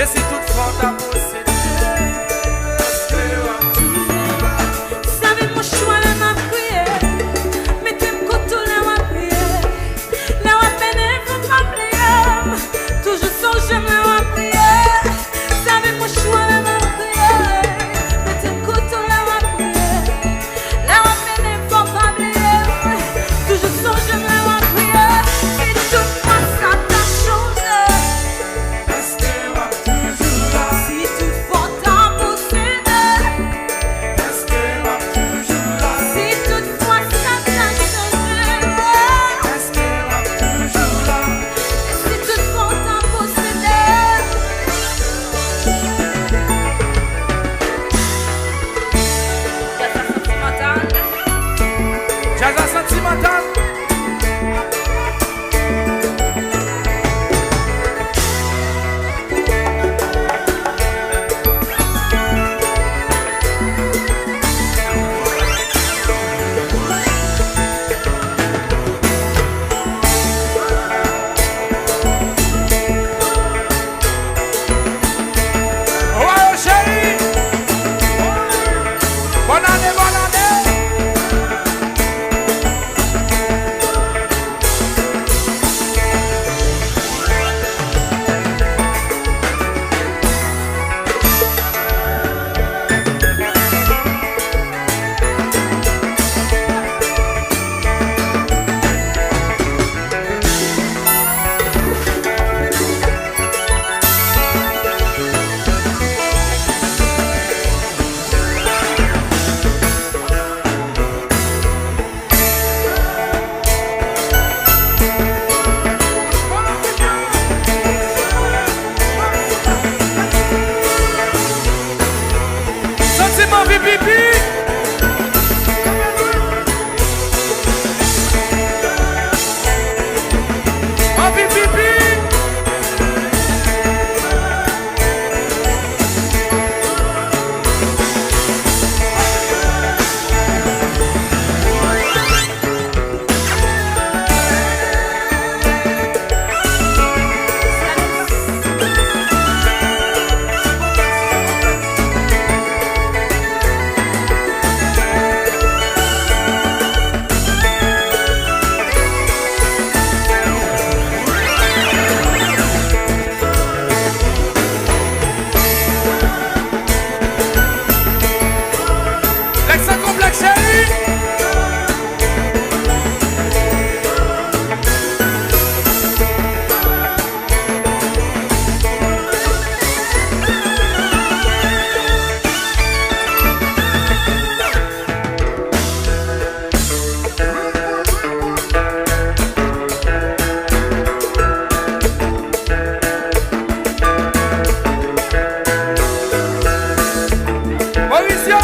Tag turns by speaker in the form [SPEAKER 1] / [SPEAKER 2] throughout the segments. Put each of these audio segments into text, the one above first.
[SPEAKER 1] Et si toutefois t'as possédé, est-ce que va toujours là?
[SPEAKER 2] Savez mon choix de ma prière, mettez-moi couteau là ma prière, là ma peine faut pas prier, toujours sans jamais ma prière. Savez mon choix de ma prière, mettez-moi couteau là ma prière, là ma peine faut pas prier, toujours sans jamais ma prière. Et toutefois ça t'a changé,
[SPEAKER 1] Est-ce que va toujours là?
[SPEAKER 2] si toutefois t'as possédé,
[SPEAKER 1] Est-ce que va toujours là?
[SPEAKER 2] si toutefois ça t'a changé,
[SPEAKER 1] Est-ce que va toujours là?
[SPEAKER 2] si toutefois t'as possédé.
[SPEAKER 1] Jazz sentimental. Ouais, chérie. Bonne année, bonne année. Sentiment pipi. En pipi. L'excès complexe, chérie. Mauricio,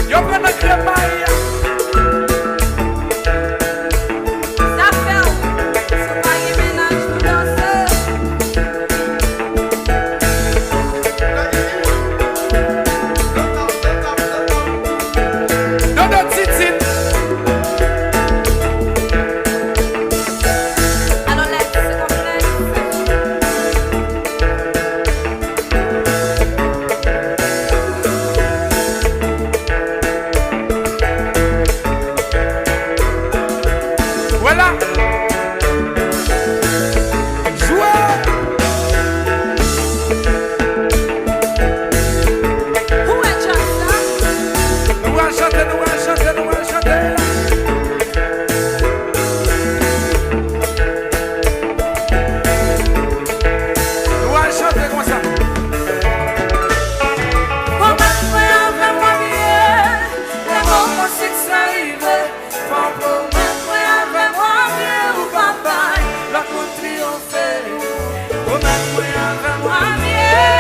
[SPEAKER 1] yo prends notre crème Maria.
[SPEAKER 2] Ça fait, c'est pas y ménage pour danser.
[SPEAKER 1] Dodo titit.
[SPEAKER 2] Alors laisse, c'est complexe.
[SPEAKER 1] Voilà. Jouez.
[SPEAKER 2] Où est Johnson?
[SPEAKER 1] Nous allons chanter, nous allons chanter, nous allons chanter. Nous allons chanter comme ça.
[SPEAKER 2] Comment faire avec moi bien? Les moments c'est que ça arrive. Comment faire avec moi bien ou papa?
[SPEAKER 1] La coupe triompher.
[SPEAKER 2] Comment faire avec moi bien?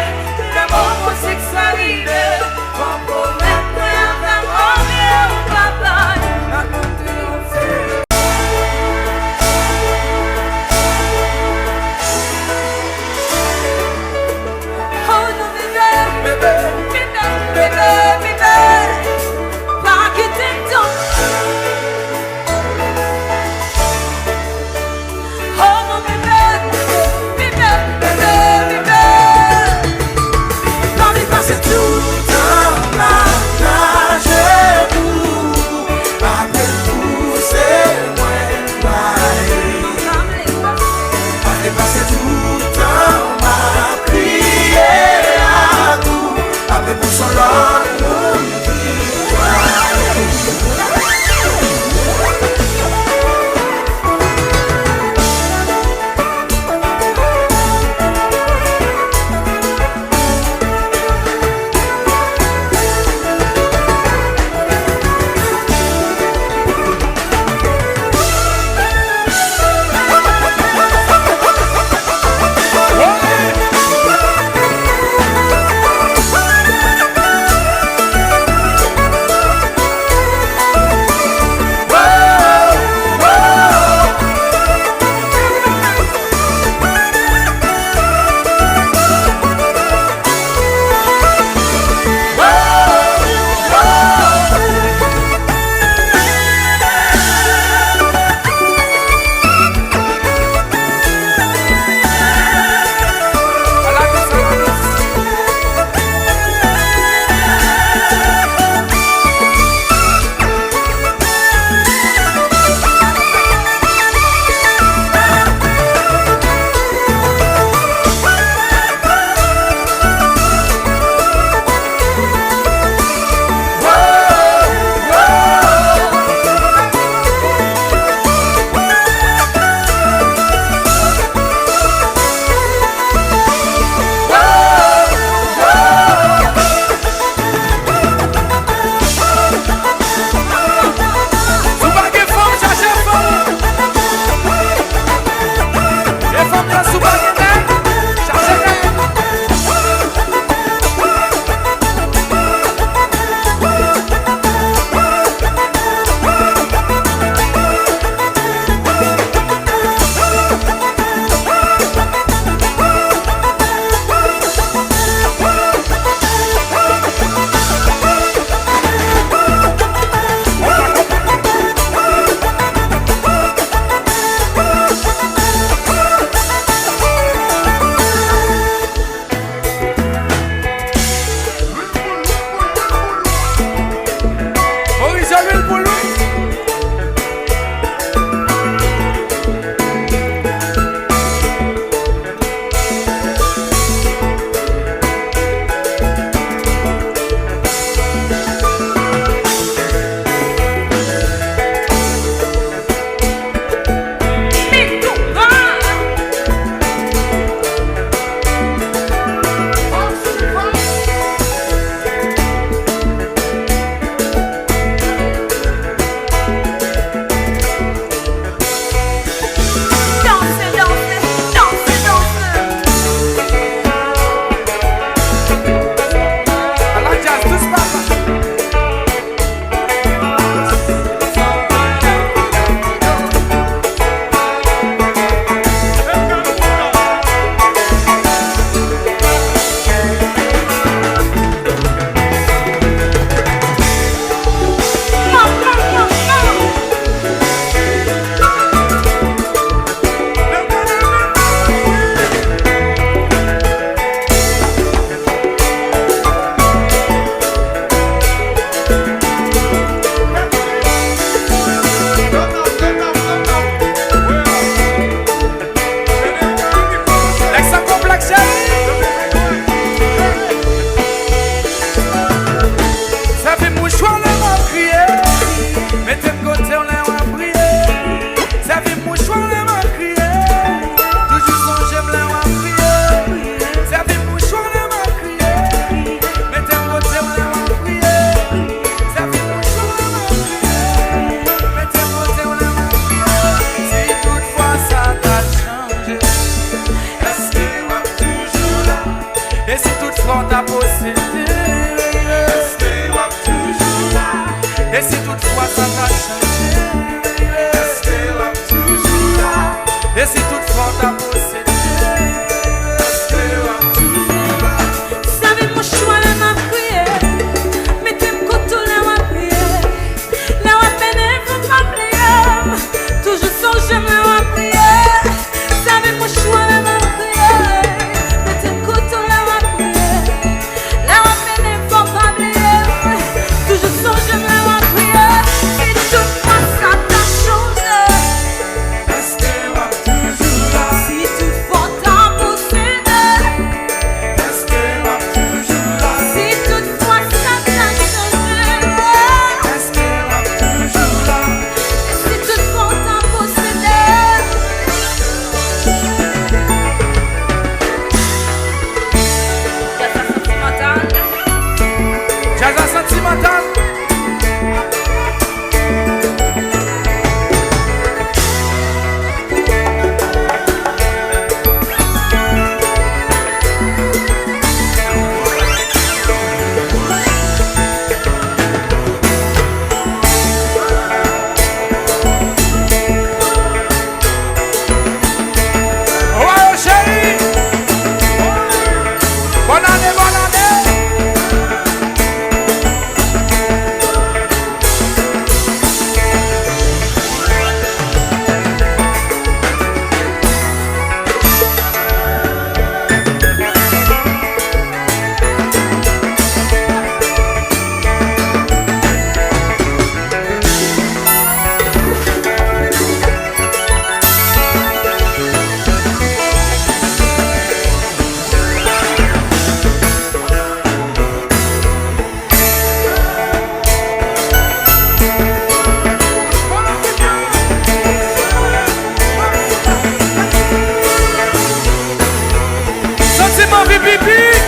[SPEAKER 2] Les moments c'est que ça arrive. Comment faire avec moi bien ou papa?
[SPEAKER 1] La coupe triompher.
[SPEAKER 2] Oh non bébé,
[SPEAKER 1] Bébé.
[SPEAKER 2] bébé, bébé, bébé. Pas que t'aimes. Oh mon bébé, bébé, bébé.
[SPEAKER 1] fort à posséder? Est-ce que tu vas toujours là? Et si toutefois ça va changer? Est-ce que tu vas toujours là? Et si toutefois t'as possédé? Est-ce que tu vas toujours là?
[SPEAKER 2] Savez mon choix là m'a prié, mettez mon couteau là m'a prié, là à peine vous m'appelez, toujours sans j'aime là m'a prié. Savez mon choix là m'a prié, mettez mon couteau là m'a prié, là à peine vous m'appelez, toujours sans j'aime là m'a prié. Et tout moi ça t'a changé.
[SPEAKER 1] Est-ce que tu vas toujours là?
[SPEAKER 2] Si toutefois t'as possédé,
[SPEAKER 1] Est-ce que tu vas toujours là?
[SPEAKER 2] si toutefois ça t'a changé,
[SPEAKER 1] Est-ce que tu vas toujours là?
[SPEAKER 2] si toutefois t'as possédé.
[SPEAKER 1] Jazz sentimental. Ouais, chérie. Bonne année, bonne année. Sentiment pipi.